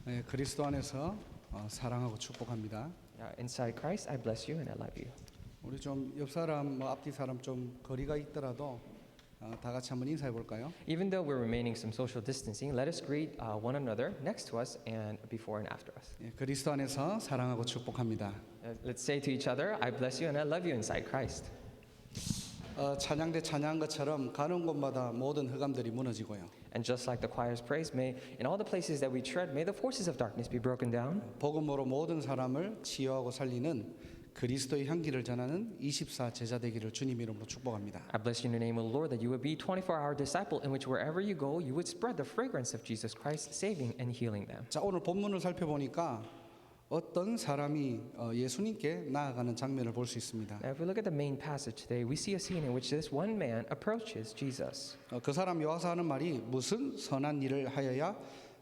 네, 그리스도 안에서 사랑하고 축복합니다. Inside Christ, I bless you and I love you. 우리 좀 옆 사람, 앞뒤 사람 좀 거리가 있더라도 다 같이 한번 인사해 볼까요? Even though we're remaining some social distancing, let us greet one another next to us and before and after us. 예, 그리스도 안에서 사랑하고 축복합니다. Let's say to each other, I bless you and I love you inside Christ. 찬양대 찬양한 것처럼 가는 곳마다 모든 흑암들이 무너지고요. And just like the choir's praise, may in all the places that we tread, may the forces of darkness be broken down. 복음으로 모든 사람을 치유하고 살리는 그리스도의 향기를 전하는 24 제자 되기를 주님 이름으로 축복합니다. I bless you in the name of the Lord that you would be 24-hour disciple in which wherever you go, you would spread the fragrance of Jesus Christ, saving and healing them. 자, 오늘 본문을 살펴보니까 어떤 사람이 예수님께 나아가는 장면을 볼 수 있습니다. Now, if we look at the main passage today, we see a scene in which this one man approaches Jesus. 그 사람이 와서 하는 말이 무슨 선한 일을 하여야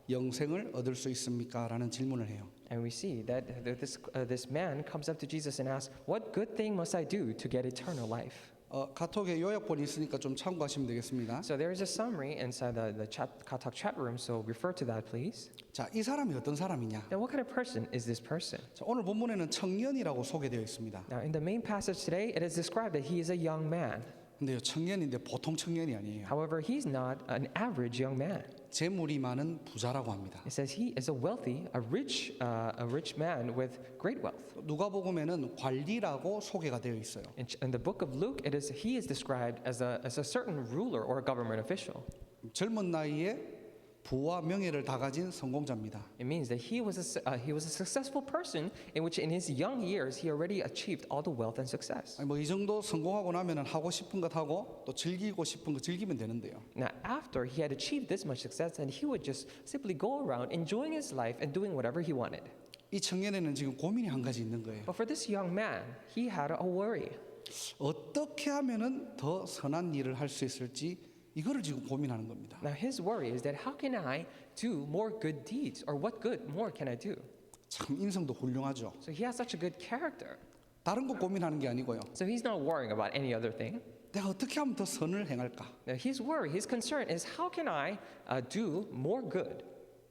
영생을 얻을 수 있습니까? 라는 질문을 해요. And we see that this man comes up to Jesus and asks, "What good thing must I do to get eternal life?" 카톡에 요약본이 있으니까 좀 참고하시면 되겠습니다. So there is a summary inside the Katok chat room, so refer to that, please. 자, 이 사람이 어떤 사람이냐? Now, what kind of person is this person? 자, 오늘 본문에는 청년이라고 소개되어 있습니다. Now, in the main passage today, it is described that he is a young man. 근데요, 청년인데 보통 청년이 아니에요. However, he's not an average young man. 재물이 많은 부자라고 합니다. It says he is a wealthy, a rich man with great wealth. 누가복음에는 관리라고 소개가 되어 있어요. In the book of Luke, he is described as a certain ruler or a government official. 젊은 나이에 부와 명예를 다 가진 성공자입니다. It means that he was a successful person in which in his young years he already achieved all the wealth and success. 뭐 이 정도 성공하고 나면은 하고 싶은 것 하고 또 즐기고 싶은 거 즐기면 되는데요. Now, after he had achieved this much success, then he would just simply go around enjoying his life and doing whatever he wanted. 이 청년에는 지금 고민이 한 가지 있는 거예요. But for this young man, he had a worry. 어떻게 하면은 더 선한 일을 할 수 있을지 이거를 지금 고민하는 겁니다. Now, his worry is that how can I do more good deeds, or what good more can I do? 참 인성도 훌륭하죠. So he has such a good character. 다른 거 고민하는 게 아니고요. So he's not worrying about any other thing. 내가 어떻게 하면 더 선을 행할까? Now, his worry, his concern is how can I do more good?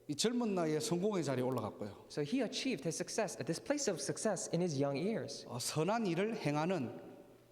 이 젊은 나이에 성공의 자리에 올라갔고요. So he achieved his success at this place of success in his young years. 선한 일을 행하는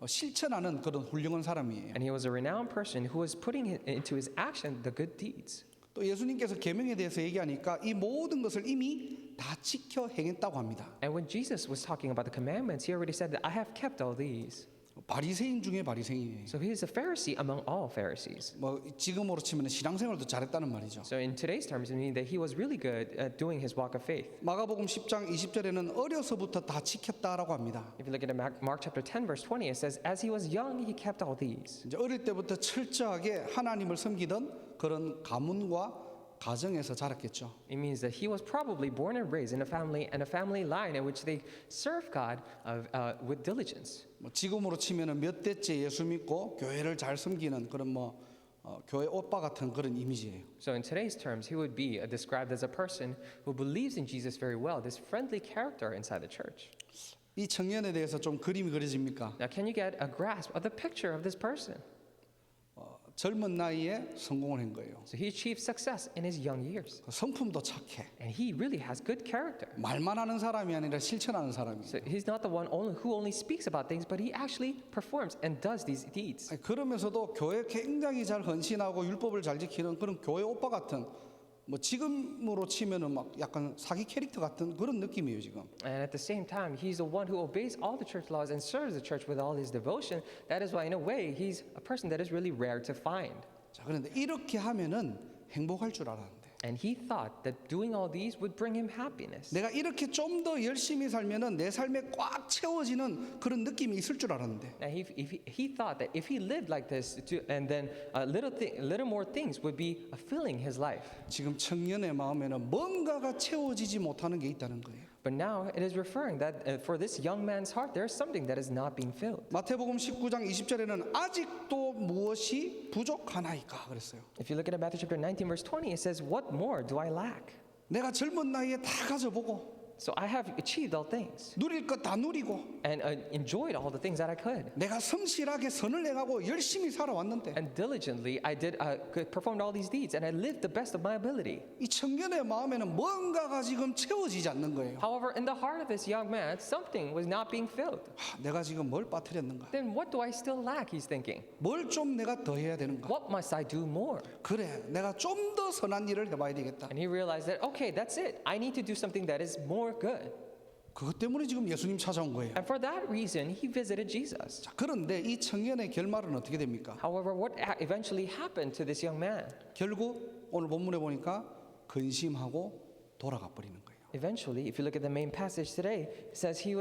실천하는 그런 훌륭한 사람이에요. And he was a renowned person who was putting into his action the good deeds. 또 예수님께서 계명에 대해서 얘기하니까 이 모든 것을 이미 다 지켜 행했다고 합니다. And when Jesus was talking about the commandments, he already said that I have kept all these. 바리새인 중에 바리새인이에요. So he is a Pharisee among all Pharisees. 뭐 지금으로 치면 신앙생활도 잘했다는 말이죠. So in today's terms, it means that he was really good at doing his walk of faith. 마가복음 10장 20절에는 어려서부터 다 지켰다라고 합니다. If you look at Mark chapter 10, verse 20, it says, as he was young, he kept all these. 이제 어릴 때부터 철저하게 하나님을 섬기던 그런 가문과 가정에서 자랐겠죠. It means that he was probably born and raised in a family line in which they serve God with diligence. 뭐 지금으로 치면은 몇 대째 예수 믿고 교회를 잘 섬기는 그런 교회 오빠 같은 그런 이미지예요. So in today's terms, he would be described as a person who believes in Jesus very well, this friendly character inside the church. 이 청년에 대해서 좀 그림이 그려집니까? Now, can you get a grasp of the picture of this person? 젊은 나이에 성공을 한 거예요. So he achieved success in his young years. 성품도 착해. And he really has good character. 말만 하는 사람이 아니라 실천하는 사람이에요. So he's not the one who only speaks about things, but he actually performs and does these deeds. 그러면서도 교회 굉장히 잘 헌신하고 율법을 잘 지키는 그런 교회 오빠 같은 뭐 지금으로 치면은 막 약간 사기 캐릭터 같은 그런 느낌이에요 지금. And at the same time, he's the one who obeys all the church laws and serves the church with all his devotion. That is why, in a way, he's a person that is really rare to find. 자, 그런데 이렇게 하면은 행복할 줄 알았는데. And he thought that doing all these would bring him happiness. 내가 이렇게 좀 더 열심히 살면은 내 삶에 꽉 채워지는 그런 느낌이 있을 줄 알았는데. Now, he thought that if he lived like this, and then little more things would be filling his life. 지금 청년의 마음에는 뭔가가 채워지지 못하는 게 있다는 거예요. But now it is referring that for this young man's heart, there is something that is not being filled. 마태복음 19장 20절에는 아직도 무엇이 부족하나이까 그랬어요. If you look at Matthew chapter 19, verse 20, it says, "What more do I lack?" 내가 젊은 나이에 다 가져보고 So I have achieved all things 누릴 것 다 누리고 and enjoyed all the things that I could. 내가 성실하게 선을 내가고 열심히 살아왔는데 And diligently, I performed all these deeds, and I lived the best of my ability. 이 청년의 마음에는 뭔가가 지금 채워지지 않는 거예요. However, in the heart of this young man, something was not being filled. 내가 지금 뭘 빠뜨렸는가? Then what do I still lack? He's thinking. 뭘 좀 내가 더 해야 되는가? What must I do more? 그래, 내가 좀 더 선한 일을 해봐야 되겠다. And he realized that, okay, that's it. I need to do something that is more good. 그것 때문에 지금 예수님 찾아온 거예요. And for that reason, he visited Jesus. 자, 그런데 이 청년의 결말은 어떻게 됩니까? However, what eventually happened to this young man? 결국 오늘 본문에 보니까 근심하고 돌아가 버리는 거예요. Eventually, if you look at the main passage today, it says he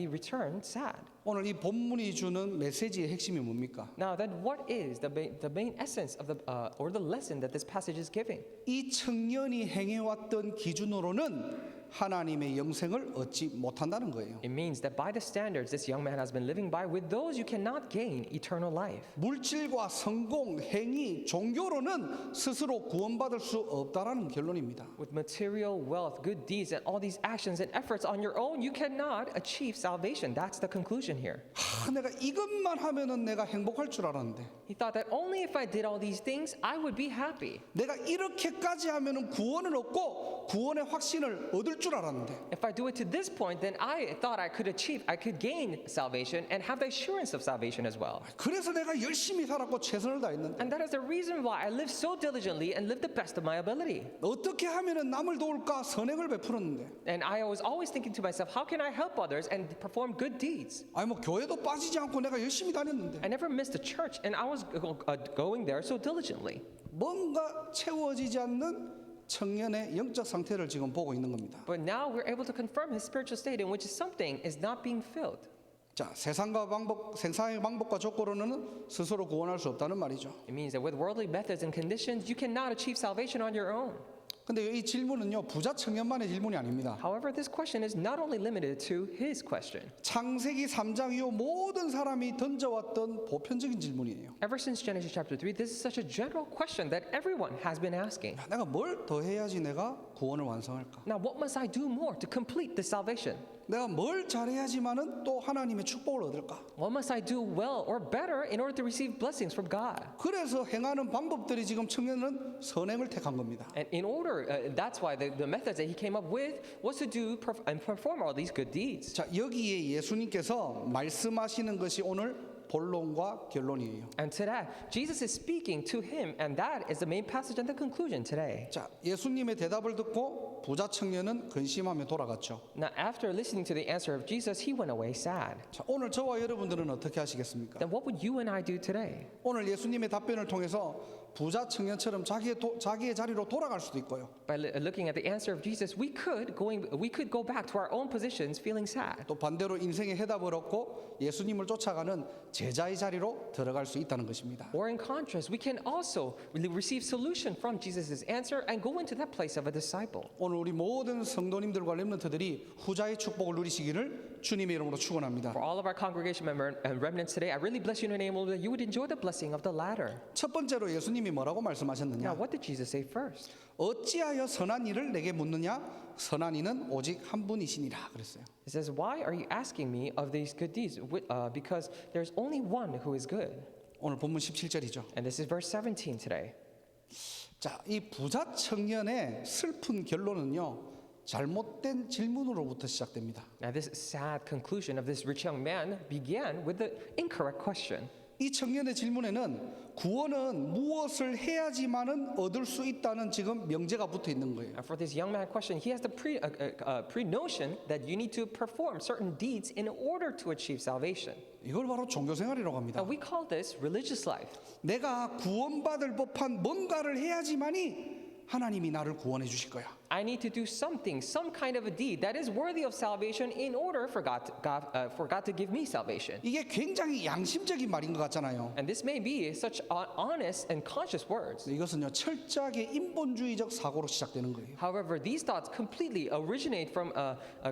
returned sad. 오늘 이 본문이 주는 메시지의 핵심이 뭡니까? Now, then, what is the main essence of or the lesson that this passage is giving? 이 청년이 행해왔던 기준으로는 하나님의 영생을 얻지 못한다는 거예요. It means that by the standards this young man has been living by, with those you cannot gain eternal life. 물질과 성공, 행위, 종교로는 스스로 구원받을 수 없다라는 결론입니다. With material, wealth, good deeds, and all these actions and efforts on your own, you cannot achieve salvation. That's the conclusion here. 내가 이것만 하면은 내가 행복할 줄 알았는데 He thought that only if I did all these things, I would be happy. 내가 이렇게까지 하면은 구원을 얻고 구원의 확신을 얻을 줄 알았는데 If I do it to this point, then I thought I could gain salvation and have the assurance of salvation as well. 그래서 내가 열심히 살았고 최선을 다했는데 And that is the reason why I lived so diligently and lived the best of my ability. 어떻게 하면은 남을 도울까 선행을 베풀었는데 And I was always thinking to myself, how can I help others and perform good deeds? 아니 뭐 교회도 빠지지 않고 내가 열심히 다녔는데 I never missed a church, and I was going there so diligently. 뭔가 채워지지 않는 청년의 영적 상태를 지금 보고 있는 겁니다. But now we're able to confirm his spiritual state in which something is not being filled. 자, 세상의 방법과 조건으로는 스스로 구원할 수 없다는 말이죠. It means that with worldly methods and conditions, you cannot achieve salvation on your own. 근데 이 질문은요, 부자 청년만의 질문이 아닙니다. However, this question is not only limited to his question. 창세기 3장 이후 모든 사람이 던져왔던 보편적인 질문이에요. Ever since Genesis chapter 3, this is such a general question that everyone has been asking. 내가 뭘 더 해야지 내가 구원을 완성할까? Now, what must I do more to complete this salvation? 내가 뭘 잘해야지만은 또 하나님의 축복을 얻을까? What must I do well or better in order to receive blessings from God? 그래서 행하는 방법들이 지금 청년은 선행을 택한 겁니다. And in order, that's why the methods that he came up with was to do and perform all these good deeds. 자, 여기에 예수님께서 말씀하시는 것이 오늘 본론과 결론이에요. And today, Jesus is speaking to him, and that is the main passage and the conclusion today. 자, 예수님의 대답을 듣고 부자 청년은 근심하며 돌아갔죠. Now, after listening to the answer of Jesus, he went away sad. 자, 오늘 저와 여러분들은 어떻게 하시겠습니까? Then what would you and I do today? 오늘 예수님의 답변을 통해서 부자 청년처럼 자기의 자리로 돌아갈 수도 있고요. By looking at the answer of Jesus, we could go back to our own positions feeling sad. 또 반대로 인생의 해답을 얻고 예수님을 쫓아가는 제자의 자리로 들어갈 수 있다는 것입니다. Or in contrast, we can also receive solution from Jesus' answer and go into that place of a disciple. 오늘 우리 모든 성도님들과 렘넌트들이 후자의 축복을 누리시기를 주님의 이름으로 축원합니다. For all of our congregation members and remnants today, I really bless you in the name of the Lord that you would enjoy the blessing of the latter. 첫 번째로 예수님이 뭐라고 Now, 말씀하셨느냐? what did Jesus say first? 어찌하여 선한 일을 내게 묻느냐? 선한 이는 오직 한 분이시니라 그랬어요. It says, why are you asking me of these good deeds? Because there's only one who is good. 오늘 본문 17절이죠. And this is verse 17 today. 자, 이 부자 청년의 슬픈 결론은요. 잘못된 질문으로부터 시작됩니다. Now, this sad conclusion of this rich young man began with the incorrect question. 이 청년의 질문에는 구원은 무엇을 해야지만은 얻을 수 있다는 지금 명제가 붙어 있는 거예요. And for this young man question, he has the pre-notion that you need to perform certain deeds in order to achieve salvation. 이걸 바로 종교 생활이라고 합니다. Now, we call this religious life. 내가 구원받을 법한 뭔가를 해야지만이 하나님이 나를 구원해 주실 거야. I need to do something, some kind of a deed that is worthy of salvation in order for God to give me salvation. 이게 굉장히 양심적인 말인 것 같잖아요. And this may be such honest and conscious words. 이것은요 철저하게 인본주의적 사고로 시작되는 거예요. However, these thoughts completely originate from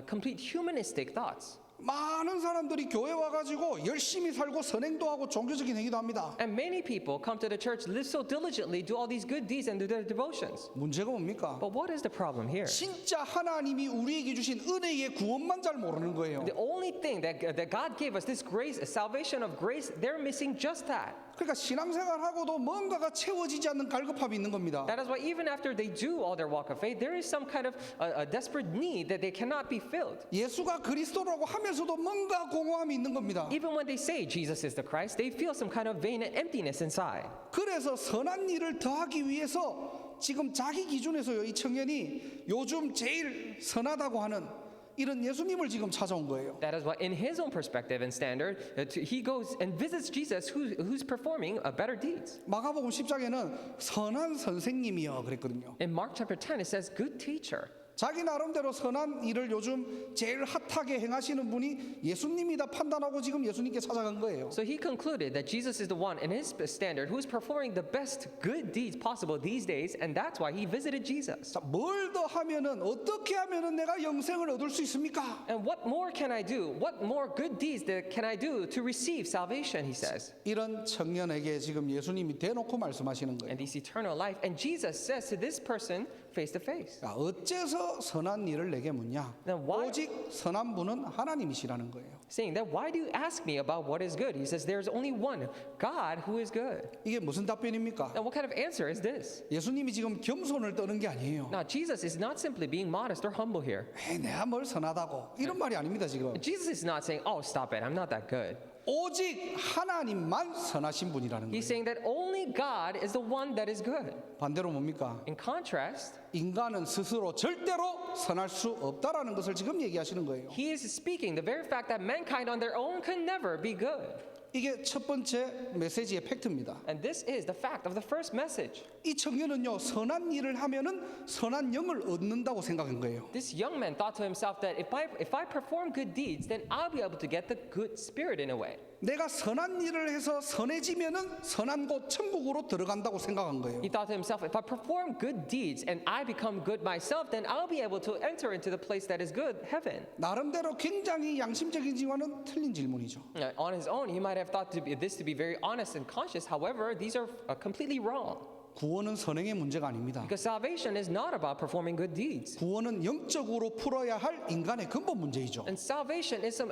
complete humanistic thoughts. 많은 사람들이 교회 와가지고 열심히 살고 선행도 하고 종교적인 행위도 합니다. And many people come to the church, live so diligently, do all these good deeds and do their devotions. 문제가 뭡니까? But what is the problem here? 진짜 하나님이 우리에게 주신 은혜의 구원만 잘 모르는 거예요. The only thing that God gave us, this grace, salvation of grace, they're missing just that. 그러니까 신앙생활하고도 뭔가가 채워지지 않는 갈급함이 있는 겁니다. That is why even after they do all their walk of faith, there is some kind of a desperate need that they cannot be filled. 예수가 그리스도라고 하면서도 뭔가 공허함이 있는 겁니다. Even when they say Jesus is the Christ, they feel some kind of vain emptiness inside. 그래서 선한 일을 더하기 위해서 지금 자기 기준에서요, 이 청년이 요즘 제일 선하다고 하는 이런 예수님을 지금 찾아온 거예요. That is why, in his own perspective and standard, he goes and visits Jesus, who's performing better deeds. 마가복음 10장에는 선한 선생님이여 그랬거든요. In Mark chapter 10, it says, "Good teacher." 자기 나름대로 선한 일을 요즘 제일 핫하게 행하시는 분이 예수님이다 판단하고 지금 예수님께 찾아간 거예요. So he concluded that Jesus is the one in his standard who is performing the best good deeds possible these days, and that's why he visited Jesus. 자, 뭘 더 하면은 어떻게 하면은 내가 영생을 얻을 수 있습니까? And what more can I do? What more good deeds can I do to receive salvation, he says. 이런 청년에게 지금 예수님이 대놓고 말씀하시는 거예요. And this eternal life. And Jesus says to this person face to face. 야, 어째서 선한 일을 내게 묻냐? Then why- 오직 선한 분은 하나님이시라는 거예요. Saying that, why do you ask me about what is good? He says, there's only one, God, who is good. 이게 무슨 답변입니까? Now, what kind of answer is this? 예수님이 지금 겸손을 떠는 게 아니에요. Now, Jesus is not simply being modest or humble here. 에이, 내가 뭘 선하다고 이런 말이 아닙니다 지금. Jesus is not saying, oh, stop it, I'm not that good. 오직 하나님만 선하신 분이라는 He's 거예요. saying that only God is the one that is good. 반대로 뭡니까? In contrast, 인간은 스스로 절대로 선할 수 없다라는 것을 지금 얘기하시는 거예요. he is speaking the very fact that mankind on their own can never be good. 이게 첫 번째 메시지의 팩트입니다. And this is the fact of the first message. 이 청년은요 선한 일을 하면은 선한 영을 얻는다고 생각한 거예요. This young man thought to himself that if I perform good deeds, then I'll be able to get the good spirit in a way. 내가 선한 일을 해서 선해지면은 선한 곳 천국으로 들어간다고 생각한 거예요. He thought to himself, if I perform good deeds and I become good myself, then I'll be able to enter into the place that is good, heaven. 나름대로 굉장히 양심적인지와는 틀린 질문이죠. On his own, he might have thought this to be very honest and conscious. However, these are completely wrong. 구원은 선행의 문제가 아닙니다. Because salvation is not about performing good deeds. 구원은 영적으로 풀어야 할 인간의 근본 문제이죠. And salvation is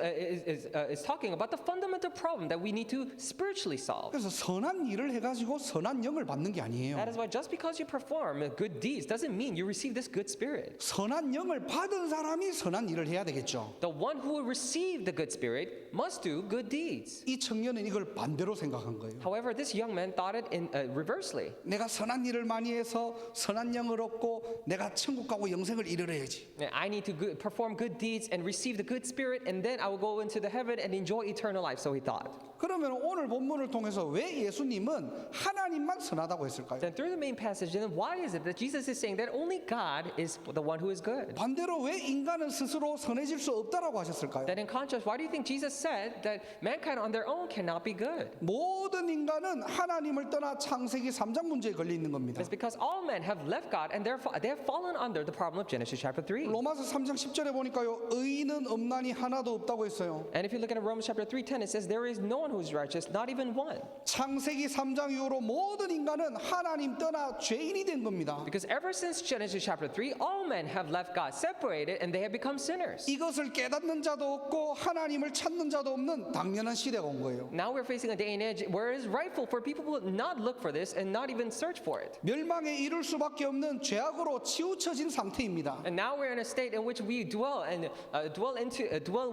talking about the fundamental problem that we need to spiritually solve. 그래서 선한 일을 해가지고 선한 영을 받는 게 아니에요. That is why just because you perform good deeds doesn't mean you receive this good spirit. 선한 영을 받은 사람이 선한 일을 해야 되겠죠. The one who will receive the good spirit must do good deeds. 이 청년은 이걸 반대로 생각한 거예요. However, this young man thought it in reversely. 내가 선한 일을 많이 해서 선한 영을 얻고 내가 천국 가고 영생을 이루어야지. I need to perform good deeds and receive the good spirit, and then I will go into the heaven and enjoy eternal life. So he thought. 그러면 오늘 본문을 통해서 왜 예수님은 하나님만 선하다고 했을까요? Then through the main passage, then why is it that Jesus is saying that only God is the one who is good? 반대로 왜 인간은 스스로 선해질 수 없다라고 하셨을까요? That in contrast, why do you think Jesus said that mankind on their own cannot be good? 모든 인간은 하나님을 떠나 창세기 3장 문제에 걸려 있는 겁니다. It's because all men have left God and they have fallen under the problem of Genesis chapter 3. 로마서 3장 10절에 보니까요. 의인은 없나니 하나도 없다고 했어요. And if you look at Romans chapter 3:10, it says there is no one who is righteous, not even one. 창세기 3장 이후로 모든 인간은 하나님 떠나 죄인이 된 겁니다. Because ever since Genesis chapter 3, all men have left God, separated, and they have become sinners. 이것을 깨닫는 자도 없고 하나님을 찾는 자도 없는 당연한 시대가 온 거예요. Now we're facing a day and age where it is rightful for people to not look for this and not even search for it. 멸망에 이를 수밖에 없는 죄악으로 치우쳐진 상태입니다. And now we're in a state in which we dwell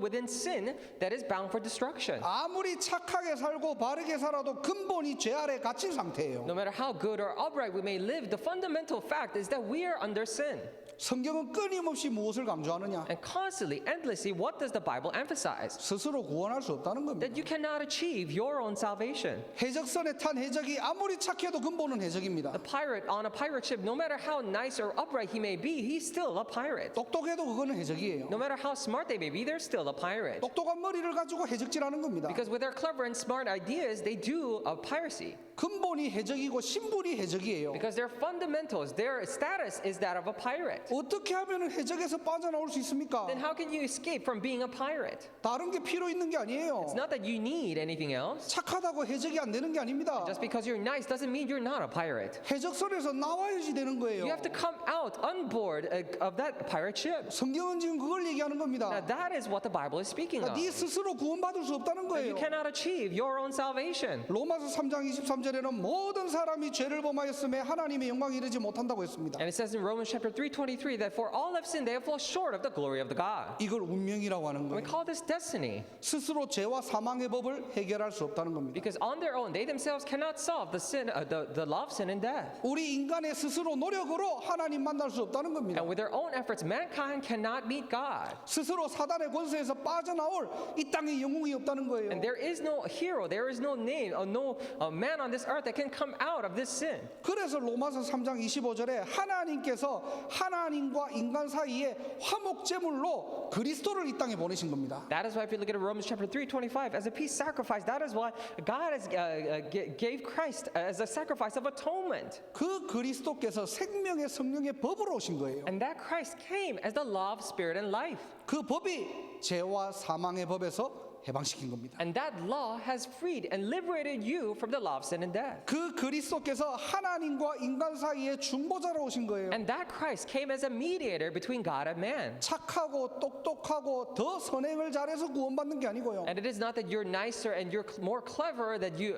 within sin that is bound for destruction. 아무리 착하게 살고 바르게 살아도 근본이 죄 아래 갇힌 상태예요. No matter how good or upright we may live, the fundamental fact is that we are under sin. 성경은 끊임없이 무엇을 강조하느냐? And constantly, endlessly, what does the Bible emphasize? 스스로 구원할 수 없다는 겁니다. That you cannot achieve your own salvation. 해적선에 탄 해적이 아무리 착해도 근본은 해적입니다. The pirate on a pirate ship, no matter how nice or upright he may be, he's still a pirate. 똑똑해도 그거는 해적이에요. No matter how smart they may be, they're still a pirate. 똑똑한 머리를 가지고 해적질하는 겁니다. Because with their clever clever and smart ideas, they do piracy. 근본이 해적이고 신분이 해적이에요. Because their fundamentals, their status is that of a pirate. 어떻게 하면 해적에서 빠져나올 수 있습니까? Then how can you escape from being a pirate? 다른 게 필요 있는 게 아니에요. It's not that you need anything else. 착하다고 해적이 안 되는 게 아닙니다. Just because you're nice doesn't mean you're not a pirate. 해적선에서 나와야지 되는 거예요. You have to come out on board of that pirate ship. 성경은 지금 그걸 얘기하는 겁니다. Now that is what the Bible is speaking of. 네 스스로 구원받을 수 없다는 You 거예요. cannot achieve your own salvation. 로마서 3장 23절에는 모든 사람이 죄를 범하였음에 하나님의 영광에 이르지 못한다고 했습니다. And it says in Romans chapter 3:23 that for all have sinned, they have fallen short of the glory of the God. 이걸 운명이라고 하는 We 거예요. call this destiny 스스로 죄와 사망의 법을 해결할 수 없다는 겁니다. because on their own, they themselves cannot solve the sin, the law of sin and death. 우리 인간의 스스로 노력으로 하나님 만날 수 없다는 겁니다. And with their own efforts, mankind cannot meet God. 스스로 사단의 권세에서 빠져나올 이 땅에 영웅이 없다는 거예요. And there is no hero, there is no name, no man on this earth that can come out of this sin. 그래서 로마서 3장 25절에 하나님께서 하나님과 인간 사이에 화목제물로 그리스도를 이 땅에 보내신 겁니다. That is why if you look at Romans chapter 3:25 as a peace sacrifice, that is why God has gave Christ as a sacrifice of atonement. 그 그리스도께서 생명의 성령의 법으로 오신 거예요. And that Christ came as the law of spirit and life. 그 법이 죄와 사망의 법에서 해방시킨 겁니다. And that law has freed and liberated you from the law of sin and death. 그 그리스도께서 하나님과 인간 사이에 중보자로 오신 거예요. And that Christ came as a mediator between God and man. 착하고 똑똑하고 더 선행을 잘해서 구원받는 게 아니고요. And it is not that you're nicer and you're more clever that you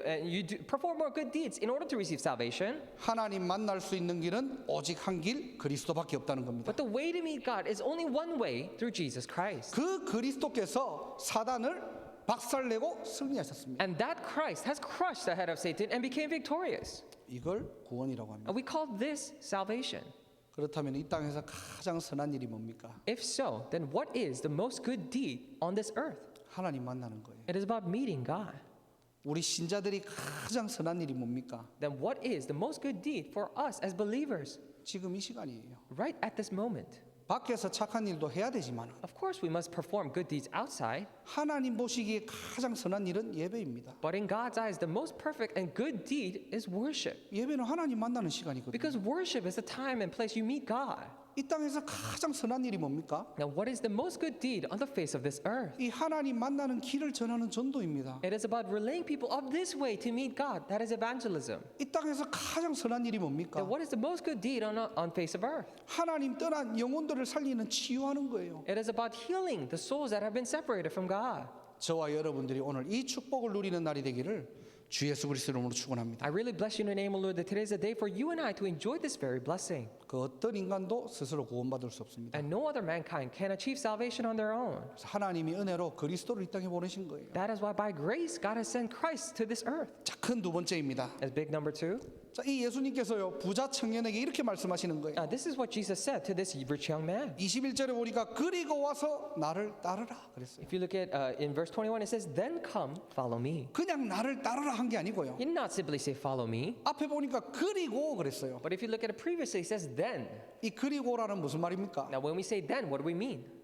perform more good deeds in order to receive salvation. 하나님 만날 수 있는 길은 오직 한 길 그리스도밖에 없다는 겁니다. But the way to meet God is only one way through Jesus Christ. 그 그리스도께서 사단을 박살내고 승리하셨습니다. And that Christ has crushed the head of Satan and became victorious. 이걸 구원이라고 합니다. And we call this salvation. 그렇다면 이 땅에서 가장 선한 일이 뭡니까? If so, then what is the most good deed on this earth? 하나님 만나는 거예요. It is about meeting God. 우리 신자들이 가장 선한 일이 뭡니까? Then what is the most good deed for us as believers 지금 이 시간이에요. right at this moment? 밖에서 착한 일도 해야 되지만 Of course, we must perform good deeds outside, 하나님 보시기에 가장 선한 일은 예배입니다. but in God's eyes, the most perfect and good deed is worship. 예배는 하나님 만나는 시간이거든요. Because worship is the time and place you meet God. 이 땅에서 가장 선한 일이 뭡니까? Now, what is the most good deed on the face of this earth? 이 하나님 만나는 길을 전하는 전도입니다. It is about relaying people of this way to meet God. That is evangelism. 이 땅에서 가장 선한 일이 뭡니까? Now, what is the most good deed on face of earth? 하나님 떠난 영혼들을 살리는 치유하는 거예요. It is about healing the souls that have been separated from God. 저와 여러분들이 오늘 이 축복을 누리는 날이 되기를 주 예수 그리스도 이름으로 축원합니다. I really bless you in the name of the Lord that today is a day for you and I to enjoy this very blessing. 그 어떤 인간도 스스로 구원받을 수 없습니다. And no other mankind can achieve salvation on their own. 그래서 하나님이 은혜로 그리스도를 이 땅에 보내신 거예요. That is why by grace God has sent Christ to this earth. 자, 큰 두 번째입니다. As big number two, 자, 이 예수님께서요 부자 청년에게 이렇게 말씀하시는 거예요. this is what Jesus said to this rich young man. 21절에 보니까 그리고 와서 나를 따르라 그랬어요. If you look at in verse 21, it says, "Then come, follow me." 그냥 나를 따르라 한 게 아니고요. He did not simply say, "Follow me," 앞에 보니까 그리고 그랬어요. but if you look at it previously, it says, "Then." 이 그리고라는 무슨 말입니까? Now, when we say "then," what do we mean?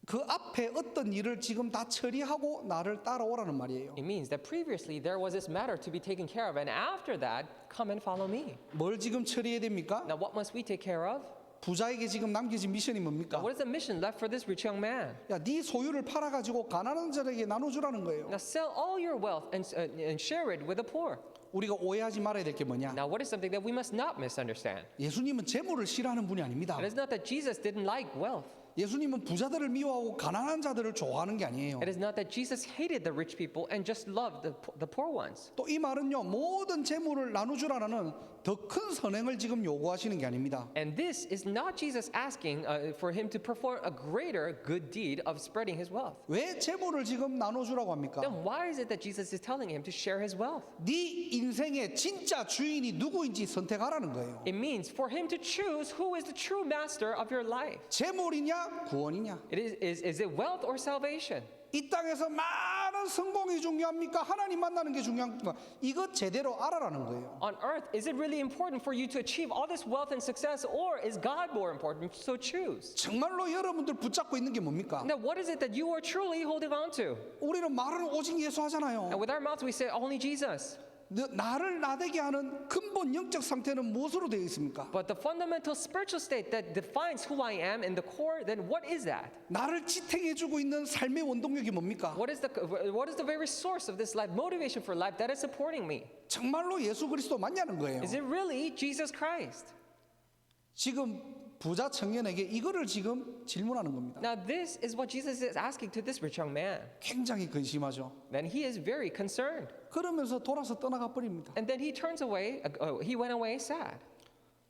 그 앞에 어떤 일을 지금 다 처리하고 나를 따라오라는 말이에요. It means that previously there was this matter to be taken care of, and after that, come and follow me. 뭘 지금 처리해야 됩니까? Now, what must we take care of? 부자에게 지금 남겨진 미션이 뭡니까? Now, what is the mission left for this rich young man? 야, 네 소유를 팔아가지고 가난한 자에게 나눠주라는 거예요. Now, sell all your wealth and share it with the poor. 우리가 오해하지 말아야 될 게 뭐냐? Now, what is something that we must not misunderstand? 예수님은 재물을 싫어하는 분이 아닙니다. It is not that Jesus didn't like wealth. 예수님은 부자들을 미워하고 가난한 자들을 좋아하는 게 아니에요. It is not that Jesus hated the rich people and just loved the poor ones. 또 이 말은요 모든 재물을 나눠주라는 더 큰 선행을 지금 요구하시는 게 아닙니다. And this is not Jesus asking for him to perform a greater good deed of spreading his wealth. 왜 재물을 지금 나눠주라고 합니까? Then why is it that Jesus is telling him to share his wealth? 네 인생의 진짜 주인이 누구인지 선택하라는 거예요. It means for him to choose who is the true master of your life. 재물이냐 구원이냐? Is it wealth or salvation? 이 땅에서 많은 나는 성공이 중요합니까? 하나님 만나는 게 중요합니까? 이거 제대로 알아라는 거예요. On earth, is it really important for you to achieve all this wealth and success, or is God more important? So choose. 정말로 여러분들 붙잡고 있는 게 뭡니까? Now, what is it that you are truly holding on to? 우리는 말은 오직 예수 하잖아요. And with our mouths, we say only Jesus. 나를 나대게 하는 근본 영적 상태는 무엇으로 되어 있습니까? But the fundamental spiritual state that defines who I am in the core, then what is that? 나를 지탱해주고 있는 삶의 원동력이 뭡니까? What is the very source of this life, motivation for life that is supporting me? 정말로 예수 그리스도 맞냐는 거예요. Is it really Jesus Christ? 지금 부자 청년에게 이거를 지금 질문하는 겁니다. Now, this is what Jesus is asking to this rich young man. 굉장히 근심하죠. Then he is very concerned. 그러면서 돌아서 떠나가 버립니다. And then he turns away, he went away sad.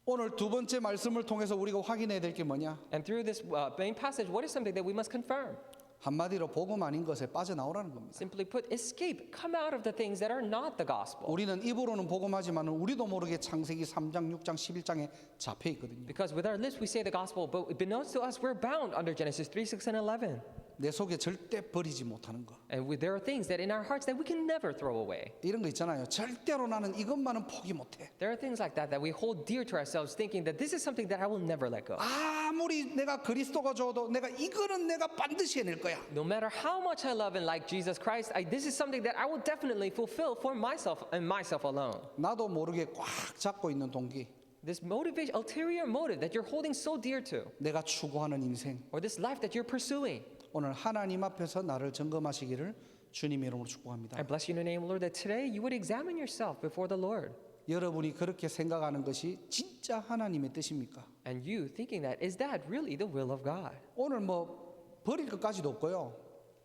오늘 두 번째 말씀을 통해서 우리가 확인해야 될 게 뭐냐? And through this main passage, what is something that we must confirm? 한마디로 복음 아닌 것에 빠져나오라는 겁니다. Simply put, escape, come out of the things that are not the gospel. 우리는 입으로는 복음하지만 우리도 모르게 창세기 3장, 6장, 11장에 잡혀 있거든요. Because with our lips we say the gospel, but beknownst to us we're bound under Genesis 3, 6, and 11. 내 속에 절대 버리지 못하는 거. And there are things that in our hearts that we can never throw away. 이런 거 있잖아요. 절대로 나는 이것만은 포기 못해. There are things like that we hold dear to ourselves, thinking that this is something that I will never let go. 아무리 내가 그리스도가 줘도 내가 이거는 내가 반드시 해낼 거야. No matter how much I love and like Jesus Christ, this is something that I will definitely fulfill for myself and myself alone. 나도 모르게 꽉 잡고 있는 동기. This motivation, ulterior motive that you're holding so dear to, 내가 추구하는 인생. or this life that you're pursuing. 오늘 하나님 앞에서 나를 점검하시기를 주님의 이름으로 축복합니다. I bless you in the name of the Lord that today you would examine yourself before the Lord. 여러분이 그렇게 생각하는 것이 진짜 하나님의 뜻입니까? And you thinking that, is that really the will of God? 오늘 뭐 버릴 것까지도 없고요.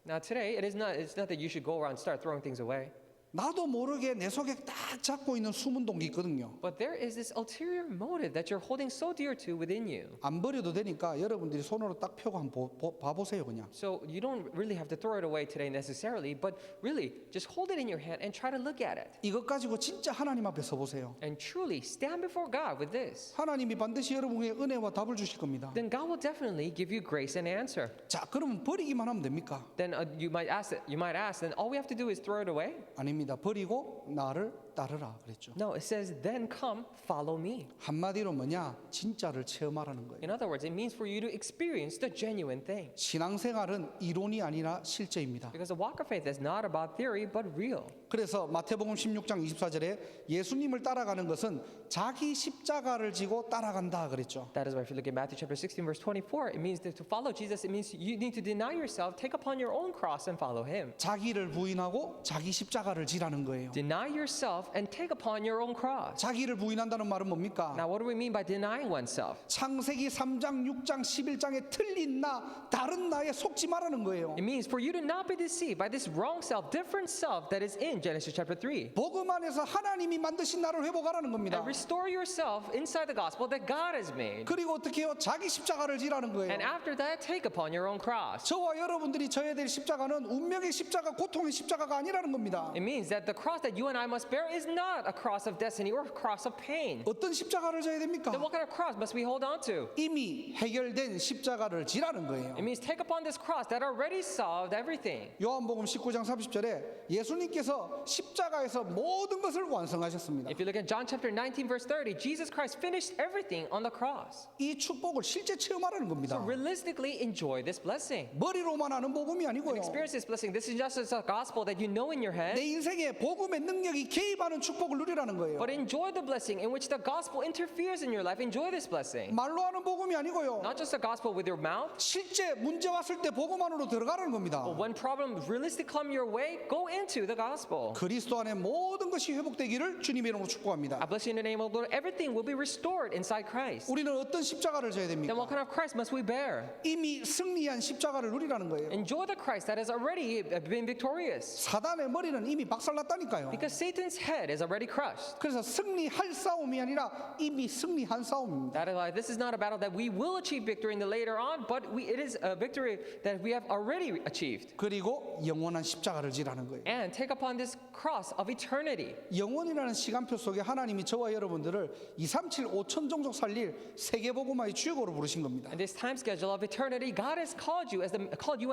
Now today, it's not that you should go around and start throwing things away. 나도 모르게 내 속에 딱 잡고 있는 숨은 동기 있거든요. But there is this ulterior motive that you're holding so dear to within you. 안 버려도 되니까 여러분들이 손으로 딱 펴고 한번 봐보세요 그냥. So you don't really have to throw it away today necessarily, but really just hold it in your hand and try to look at it. 이것 가지고 진짜 하나님 앞에 서보세요. And truly stand before God with this. 하나님이 반드시 여러분에게 은혜와 답을 주실 겁니다. Then God will definitely give you grace and answer. 자, 그러면 버리기만 하면 됩니까? Then you might ask, then all we have to do is throw it away? 아닙니다. 버리고 나를 따르라 그랬죠. No, it says, then come, follow me. 한마디로 뭐냐? 진짜를 체험하라는 거예요. In other words, it means for you to experience the genuine thing. 신앙생활은 이론이 아니라 실제입니다. Because the walk of faith is not about theory, but real. 그래서 마태복음 16장 24절에 예수님을 따라가는 것은 자기 십자가를 지고 따라간다 그랬죠. That is why if you look at Matthew chapter 16, verse 24, it means that to follow Jesus, it means you need to deny yourself, take upon your own cross and follow him. 자기를 부인하고 자기 십자가를 지라는 거예요. Deny yourself and take upon your own cross. 자기를 부인한다는 말은 뭡니까? Now, what do we mean by denying oneself? 창세기 3장, 6장, 11장에 틀린 나, 다른 나에 속지 말라는 거예요. It means for you to not be deceived by this wrong self, different self that is in Genesis chapter 3. 복음 안에서 하나님이 만드신 나를 회복하라는 겁니다. And restore yourself inside the gospel that God has made. 그리고 어떻게 해요? 자기 십자가를 지라는 거예요. And after that, take upon your own cross. 저와 여러분들이 져야 될 십자가는 운명의 십자가, 고통의 십자가가 아니라는 겁니다. It means that the cross that you and I must bear is not a cross of destiny or a cross of pain. 어떤 십자가를 져야 됩니까? Then what kind of cross must we hold on to? 이미 해결된 십자가를 지라는 거예요. It means take upon this cross that already solved everything. 요한복음 19장 30절에 예수님께서 십자가에서 모든 것을 완성하셨습니다. If you look at John chapter 19 verse 30, Jesus Christ finished everything on the cross. 이 축복을 실제 체험하라는 겁니다. So realistically enjoy this blessing. 머리로만 아는 복음이 아니고요. Experience this blessing. This is just a gospel that you know in your head. 내 인생에 복음의 능력이 개입하는 축복을 누리라는 거예요. But enjoy the blessing in which the gospel interferes in your life. Enjoy this blessing. 말로 하는 복음이 아니고요. Not just a gospel with your mouth. 실제 문제 왔을 때 복음 안으로 들어가라는 겁니다. But when problems realistically come your way, go into the gospel. 그리스도 안에 모든 것이 회복되기를 주님의 이름으로 축복합니다. I bless you in the name of the Lord. Everything will be restored inside Christ. 우리는 어떤 십자가를 져야 Then 됩니까? what kind of Christ must we bear? 이미 승리한 십자가를 누리라는 거예요. Enjoy the Christ that has already been victorious. 사단의 머리는 이미 박살났다니까요. Because Satan's head is already crushed. 그래서 승리할 싸움이 아니라 이미 승리한 싸움입니다. That is why this is not a battle that we will achieve victory in the later on, but it is a victory that we have already achieved. 그리고 영원한 십자가를 지라는 거예요. And take upon this cross of eternity. 영원이라는 시간표 속에 하나님이 저와 여러분들을 237 5천 종족 살릴 세계복음화의 주역으로 부르신 겁니다. In this time schedule of eternity, God has called you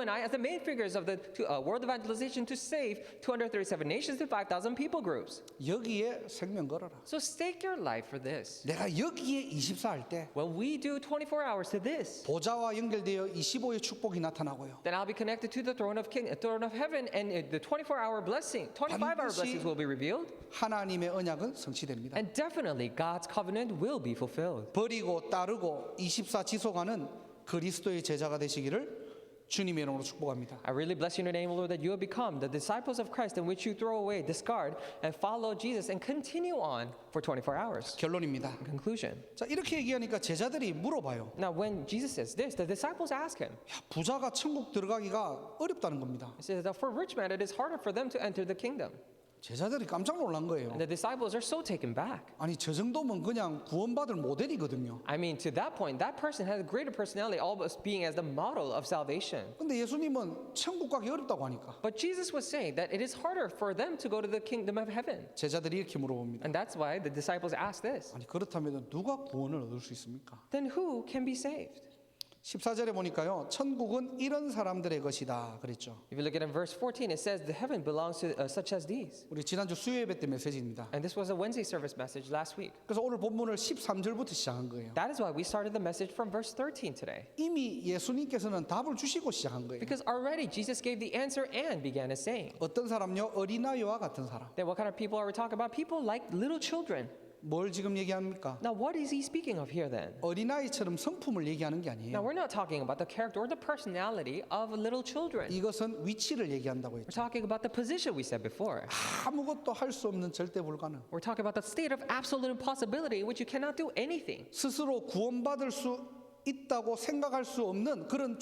and I as the main figures of the world evangelization to save 237 nations and 5,000 people groups. 여기에 생명 걸어라. So stake your life for this. 내가 여기에 24 할 때 When we do 24 hours to this, 보좌와 연결되어 25의 축복이 나타나고요. then I'll be connected to the throne of heaven, and the 24-hour blessing, 25-hour blessings will be revealed, 하나님의 언약은 성취됩니다. and definitely God's covenant will be fulfilled. 버리고 따르고 24 지속하는 그리스도의 제자가 되시기를 주님의 이름으로 축복합니다. I really bless you in your name, Lord, that you have become the disciples of Christ in which you throw away, discard, and follow Jesus and continue on for 24 hours. 결론입니다. In conclusion. 자, 이렇게 얘기하니까 제자들이 물어봐요. Now, when Jesus says this, the disciples ask him, 야, 부자가 천국 들어가기가 어렵다는 겁니다. he says that for rich men it is harder for them to enter the kingdom. 제자들이 깜짝 놀란 거예요. And the disciples are so taken back. 아니 저 정도면 그냥 구원받을 모델이거든요. I mean, to that point, that person has a greater personality, almost being as the model of salvation. 근데 예수님은 천국 가기 어렵다고 하니까 But Jesus was saying that it is harder for them to go to the kingdom of heaven. 제자들이 이렇게 물어봅니다. And that's why the disciples ask this. 아니 그렇다면 누가 구원을 얻을 수 있습니까? Then who can be saved? 14절에 보니까요. 천국은 이런 사람들의 것이다 그랬죠. If you look at it in verse 14, it says the heaven belongs to such as these. 우리 지난주 수요 예배 때 메시지입니다. And this was a Wednesday service message last week. 그래서 오늘 본문을 13절부터 시작한 거예요. That is why we started the message from verse 13 today. 이미 예수님께서는 답을 주시고 시작한 거예요. Because already Jesus gave the answer and began his saying. 어떤 사람요? 어린아이와 같은 사람. Then what kind of people are we talking about? People like little children. 뭘 지금 얘기합니까? Now what is he speaking of here then? 어린아이처럼 성품을 얘기하는 게 Now 아니에요. we're not talking about the character or the personality of little children. 이것은 위치를 얘기한다고 We're 했죠. talking about the position we said before. 아무것도 할 수 없는 절대 불가능. We're talking about the state of absolute impossibility in which you cannot do anything. 스스로 구원받을 수 있다고 생각할 수 없는 그런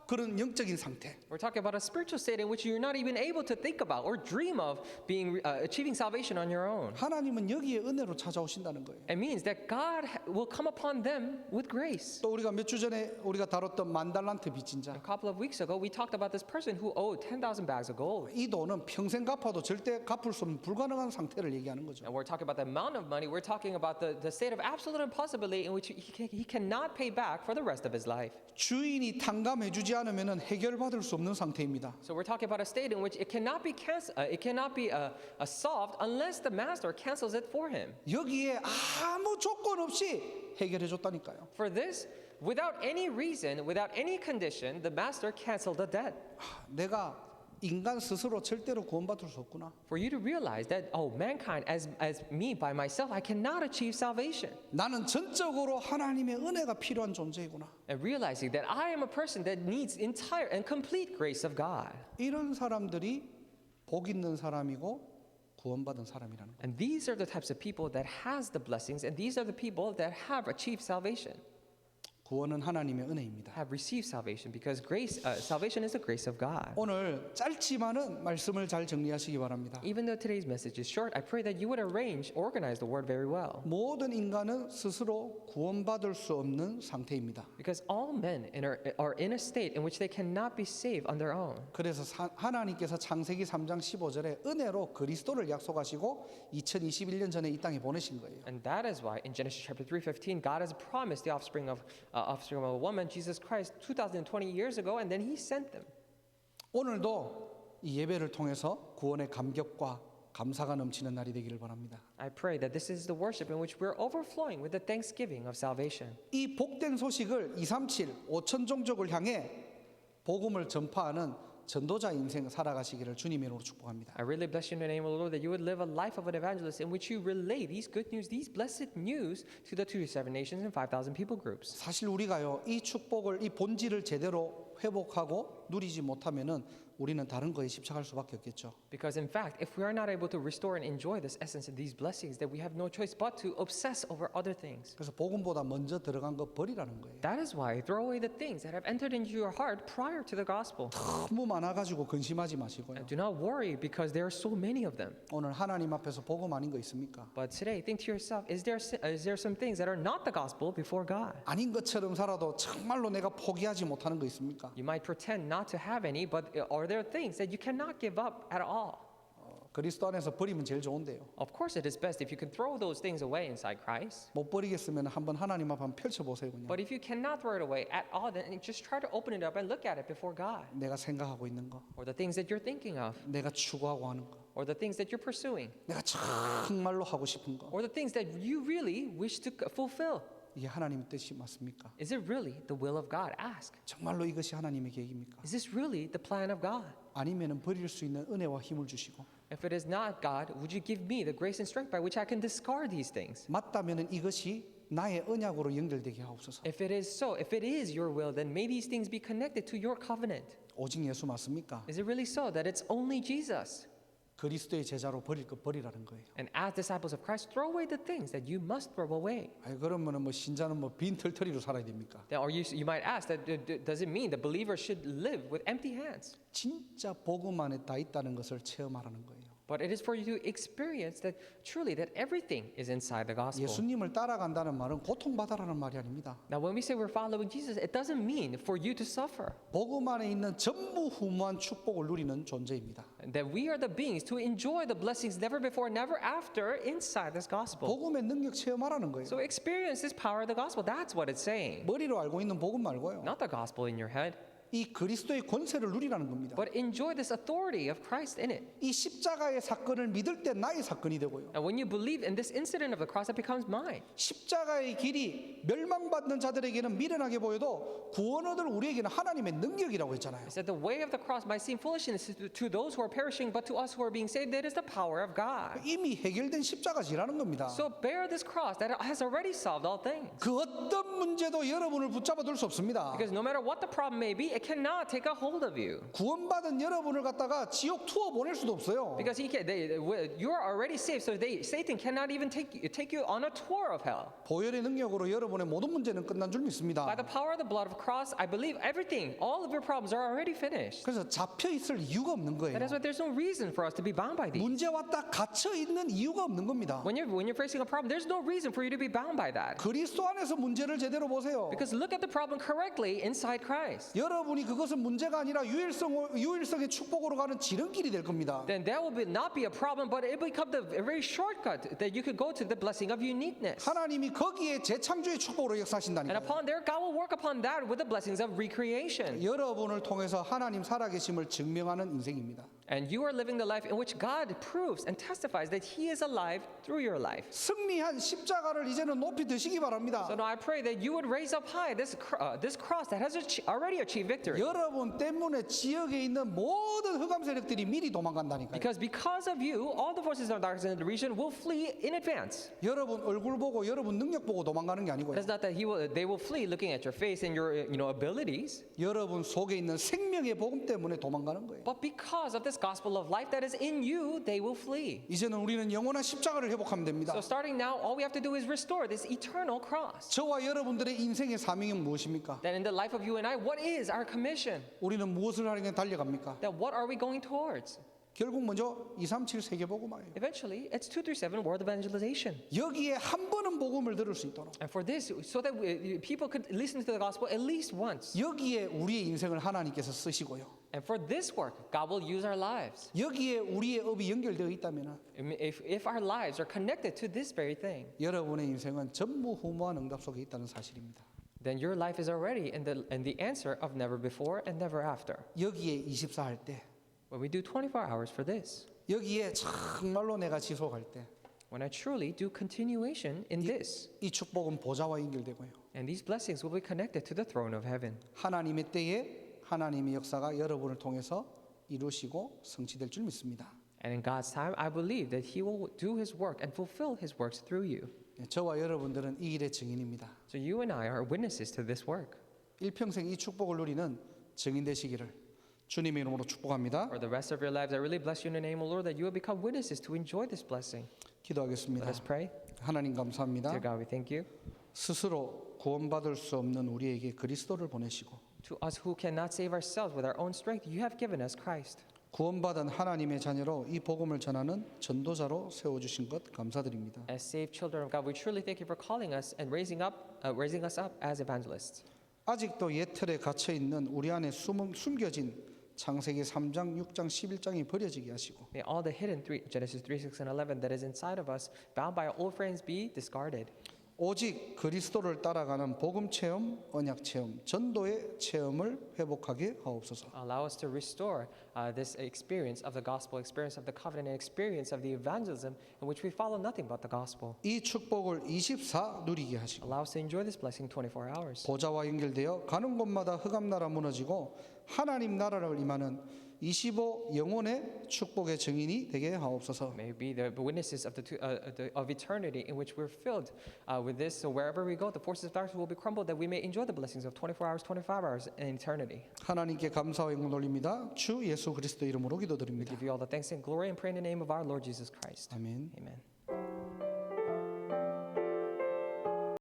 그런 영적인 상태. We're talking about a spiritual state in which you're not even able to think about or dream of being achieving salvation on your own. 하나님은 여기에 은혜로 찾아오신다는 거예요. It means that God will come upon them with grace. 또 우리가 몇 주 전에 우리가 다뤘던 만달란트 빚진 자. A couple of weeks ago, we talked about this person who owed 10,000 bags of gold. 이 돈은 평생 갚아도 절대 갚을 수 없는 불가능한 상태를 얘기하는 거죠. And we're talking about the amount of money. We're talking about the state of absolute impossibility in which he cannot pay back for the rest of his life. 주인이 탕감해주지 않으면 해결받을 수 없는 상태입니다. So we're talking about a state in which it cannot be solved unless the master cancels it for him. 여기에 아무 조건 없이 해결해 줬다니까요. For this, without any reason, without any condition, the master canceled the debt. 내가 인간 스스로 절대로 구원받을 수 없구나. For you to realize that, oh, mankind, as me by myself, I cannot achieve salvation. 나는 전적으로 하나님의 은혜가 필요한 존재이구나. And realizing that I am a person that needs entire and complete grace of God. 이런 사람들이 복 있는 사람이고 구원받은 사람이라는 거예요. And these are the types of people that has the blessings, and these are the people that have achieved salvation, 구원은 하나님의 은혜입니다. have received salvation, because salvation is the grace of God. 오늘 짧지만은 말씀을 잘 정리하시기 바랍니다. Even though today's message is short, I pray that you would organize the word very well. 모든 인간은 스스로 구원받을 수 없는 상태입니다. Because all men are in a state in which they cannot be saved on their own. 그래서 하나님께서 창세기 3장 15절에 은혜로 그리스도를 약속하시고 2021년 전에 이 땅에 보내신 거예요. And that is why in Genesis chapter 3:15, God has promised the offspring of a woman, Jesus Christ, 2,020 years ago, and then He sent them. 오늘도 이 예배를 통해서 구원의 감격과 감사가 넘치는 날이 되기를 바랍니다. I pray that this is the worship in which we're overflowing with the thanksgiving of salvation. 이 복된 소식을 237 5천 종족을 향해 복음을 전파하는 전도자 인생 살아가시기를 주님의 이름으로 축복합니다. I really bless you in the name of the Lord that you would live a life of an evangelist in which you relay these good news, these blessed news to the 207 nations and 5,000 people groups. 사실 우리가요 이 축복을 이 본질을 제대로 회복하고 누리지 못하면은 우리는 다른 거에 집착할 수밖에 없겠죠. Because in fact, if we are not able to restore and enjoy this essence and these blessings, then we have no choice but to obsess over other things. 그래서 복음보다 먼저 들어간 거 버리라는 거예요. That is why throw away the things that have entered into your heart prior to the gospel. 너무 많아가지고 근심하지 마시고요. And do not worry because there are so many of them. 오늘 하나님 앞에서 복음 아닌 거 있습니까? But today, think to yourself, is there some things that are not the gospel before God? 아닌 것처럼 살아도 정말로 내가 포기하지 못하는 거 있습니까? You might pretend not to have any, but are there things that you cannot give up at all? 그리스도 안에서 버리면 제일 좋은데요. Of course, it is best if you can throw those things away inside Christ. 못 버리겠으면 한번 하나님 앞 한번 펼쳐보세요. 그냥 But if you cannot throw it away at all, then just try to open it up and look at it before God. 내가 생각하고 있는 거, Or the things that you're thinking of, 내가 추구하고 하는 거, or the things that you're pursuing, 내가 정말로 하고 싶은 거, or the things that you really wish to fulfill. 이게 하나님의 뜻이 맞습니까? Is it really the will of God? Ask. 정말로 이것이 하나님의 계획입니까? Is this really the plan of God? 아니면은 버릴 수 있는 은혜와 힘을 주시고 If it is not God, would you give me the grace and strength by which I can discard these things? 맞다면은 이것이 나의 언약으로 연결되게 하옵소서. If it is so, if it is your will, then may these things be connected to your covenant. 오직 예수 맞습니까? Is it really so that it's only Jesus? 그리스도의 제자로 버릴 거 버리라는 거예요. And as disciples of Christ, throw away the things that you must throw away. 아니 그러면은 뭐 신자는 뭐 빈 털터리로 살아야 됩니까? Then, or you might ask that does it mean the believer should live with empty hands? 진짜 복음 안에 다 있다는 것을 체험하라는 거예요. But it is for you to experience that truly that everything is inside the gospel. 예수님을 따라간다는 말은 고통받아라는 말이 아닙니다. Now, when we say we're following Jesus, it doesn't mean for you to suffer. 복음 안에 있는 전무후무한 축복을 누리는 존재입니다. That we are the beings to enjoy the blessings never before, never after inside this gospel. 복음의 능력 체험하라는 거예요. So experience this power of the gospel. That's what it's saying. 머리로 알고 있는 복음 말고요. Not the gospel in your head, 이 그리스도의 권세를 누리라는 겁니다. but enjoy this authority of Christ in it. 이 십자가의 사건을 믿을 때 나의 사건이 되고요. And when you believe in this incident of the cross, it becomes mine. 십자가의 길이 멸망받는 자들에게는 미련하게 보여도 구원 얻을 우리에게는 하나님의 능력이라고 했잖아요. It said the way of the cross might seem foolishness to those who are perishing, but to us who are being saved, it is the power of God. 이미 해결된 십자가지라는 겁니다. So bear this cross that has already solved all things. 그 어떤 문제도 여러분을 붙잡아 둘 수 없습니다. Because no matter what the problem may be, it cannot take a hold of you. 구원받은 여러분을 갖다가 지옥 투어 보낼 수도 없어요. Because you are already saved, so Satan cannot even take you on a tour of hell. 보혈의 능력으로 여러분의 모든 문제는 끝난 줄 By 믿습니다. the power of the blood of the cross, I believe everything, all of your problems are already finished. 그래서 잡혀 있을 이유가 없는 거예요. That is why there's no reason for us to be bound by these. 문제 왔다 갇혀 있는 이유가 없는 겁니다. When you're facing a problem, there's no reason for you to be bound by that. 그리스도 안에서 문제를 제대로 보세요. Because look at the problem correctly inside Christ. 여러분이 그것은 문제가 아니라 유일성의 축복으로 가는 지름길이 될 겁니다. Then that will not be a problem, but it will become a very shortcut that you could go to the blessing of uniqueness. 하나님이 거기에 재창조의 축복으로 And 역사하신다니까요. upon there, God will work upon that with the blessings of recreation. 여러분을 통해서 하나님 살아계심을 증명하는 인생입니다. And you are living the life in which God proves and testifies that He is alive through your life. 승리한 십자가를 이제는 높이 드시기 바랍니다. So now I pray that you would raise up high this cross that has already achieved victory. 여러분 때문에 지역에 있는 모든 흑암 세력들이 미리 도망간다니까요. Because of you, all the forces of darkness in the region will flee in advance. 여러분 얼굴 보고 여러분 능력 보고 도망가는 게 아니고요. It's not that they will flee looking at your face and your abilities, 여러분 속에 있는 생명의 복음 때문에 도망가는 거예요. but because of this gospel of life that is in you, they will flee. 이제는 우리는 영원한 십자가를 회복하면 됩니다. So starting now, all we have to do is restore this eternal cross. 저와 여러분들의 인생의 사명이 무엇입니까? Then in the life of you and I, what is our commission? 우리는 무엇을 하려고 달려갑니까? Then what are we going towards? 결국 먼저 237 세계복음화예요. Eventually, it's 237 world evangelization. 여기에 한 번은 복음을 들을 수 있도록 And for this, so that people could listen to the gospel at least once. 여기에 우리의 인생을 하나님께서 쓰시고요. And for this work, God will use our lives. 여기에 우리의 업이 연결되어 있다면 If our lives are connected to this very thing, 여러분의 인생은 전무후무한 응답 속에 있다는 사실입니다. then your life is already in the answer of never before and never after. 여기에 24 할 때, When we do 24 hours for this, 여기에 정말로 내가 지속할 때, when I truly do continuation in this, 이 축복은 보좌와 연결되고요. and these blessings will be connected to the throne of heaven. 하나님의 때에 하나님의 역사가 여러분을 통해서 이루시고 성취될 줄 믿습니다. And in God's time, I believe that He will do His work and fulfill His works through you. 저와 여러분들은 이 일의 증인입니다. So you and I are witnesses to this work. 일평생 이 축복을 누리는 증인 되시기를 주님의 이름으로 축복합니다. For the rest of your lives, I really bless you in the name of the Lord that you will become witnesses to enjoy this blessing. 기도하겠습니다. Let us pray. 하나님 감사합니다. Dear God, we thank you. 스스로 구원받을 수 없는 우리에게 그리스도를 보내시고 To us who cannot save ourselves with our own strength, you have given us Christ. 구원받은 하나님의 자녀로 이 복음을 전하는 전도자로 세워주신 것 감사드립니다. As saved children of God, we truly thank you for calling us and raising us up as evangelists. 아직도 옛틀에 갇혀 있는 우리 안에 숨겨진 창세기 3장, 6장, 11장이 버려지게 하시고 May all the hidden Genesis 3, 6, and 11 that is inside of us, bound by our old friends, be discarded. 오직 그리스도를 따라가는 복음 체험, 언약 체험, 전도의 체험을 회복하게 하옵소서. Allow us to restore this experience of the gospel, experience of the covenant, and experience of the evangelism in which we follow nothing but the gospel. 이 축복을 24 누리게 하시고 Allow us to enjoy this blessing 24 hours. 보좌와 연결되어 가는 곳마다 흑암나라 무너지고 하나님 나라를 임하는 25 영혼의 축복의 증인이 되게 하옵소서. May we be the witnesses of eternity in which we're filled with this. So wherever we go, the forces of darkness will be crumbled that we may enjoy the blessings of 24 hours, 25 hours in eternity. 하나님께 감사와 영광 돌립니다. 주 예수 그리스도 이름으로 기도드립니다. Give you all the thanks and glory and pray in the name of our Lord Jesus Christ. 아멘. Amen.